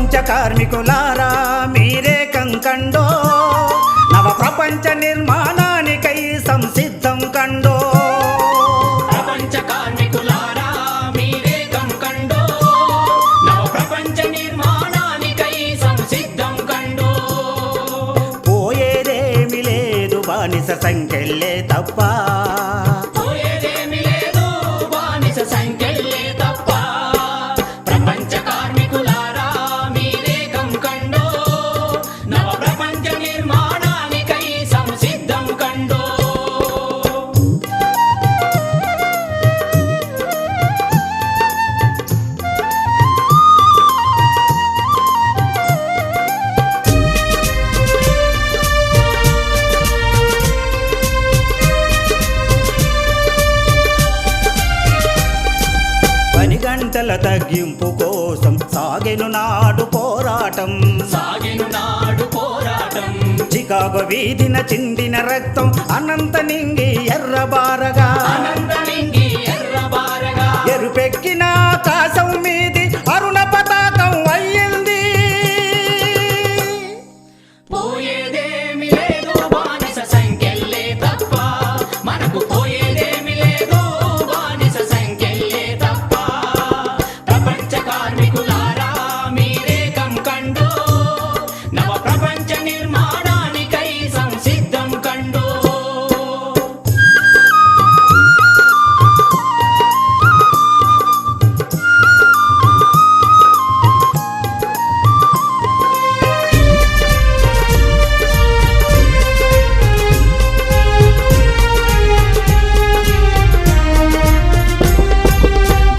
ప్రపంచ కార్మికులారా మీరే కంకండో నవ ప్రపంచ నిర్మాణానికై సంసిద్ధం కండో ప్రపంచ కార్మికులారా మీరే కంకండో నవ ప్రపంచ నిర్మాణానికై సంసిద్ధం కండో పోయేదేమి లేదు బానిస సంఖ్యలే తప్ప పోయేదేమి లేదు బానిస సంఖ్యలే తప్ప ప్రపంచ కార్మికులారా మీరే కంకండో నవ ప్రపంచ నిర్మాణానికై సంసిద్ధం కండో పని గంటల తగ్గింపు కోసం సాగెను నాడు పోరాటం చికాగో వీధిన చిందిన రక్తం అనంత నింగి ఎర్రబారగా ఎరుపెక్కిన ఆకాశం మీది అరుణ పతాకం అయ్యింది పోయేదేమి లేదు బానిస సంఖ్యలే తప్ప మనకు పోయేదేమి లేదు బానిస సంఖ్యలే తప్ప ప్రపంచ కార్మికులారా మీరే కంకండో నవ ప్రపంచ నిర్మాణానికై సంసిద్ధం కండో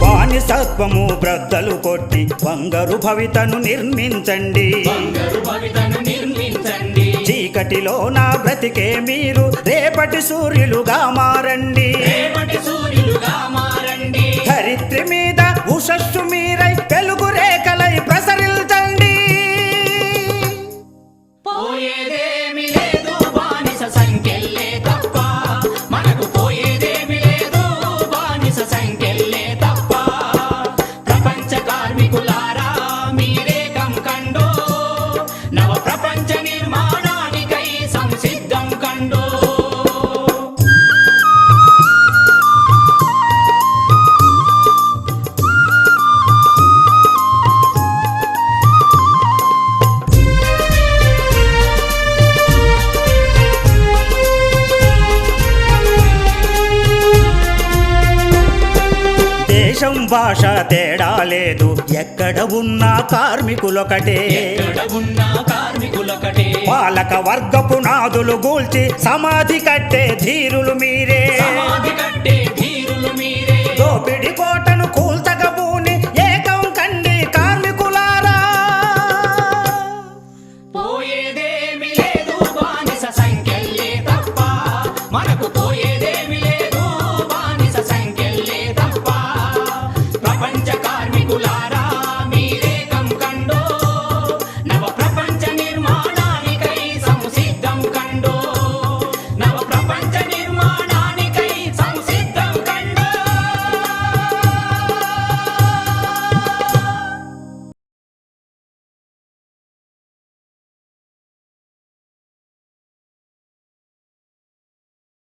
బానిసత్వము బ్రద్దలు కొట్టి బంగారు భవితను నిర్మించండి బంగారు భవితను నిర్మించండి చీకటిలో నా బ్రతికే మీరు రేపటి సూర్యులుగా మారండి రేపటి సూర్యులుగా మారండి ధరిత్రి మీద ఉషస్సు మీరై వెలుగు రేఖలై ప్రసరిల్చండి పోయేదేమి లేదు బానిస సంఖ్యలే తప్ప మనకు పోయేదేమి లేదు బానిస సంఖ్యలే తప్ప ప్రపంచ కార్మికులారా మీరే కంకండో నవ ప్రపంచ నిర్మాణానికై సంసిద్ధం కండో దేశం భాష తేడా లేదు ఎక్కడ ఉన్నా కార్మికులొకటే ఎక్కడ ఉన్న కార్మికులొకటే పాలక వర్గపు నాదులు గూల్చి సమాధి కట్టే ధీరులు మీరే సమాధి కట్టే ధీరులు మీరే దోపిడి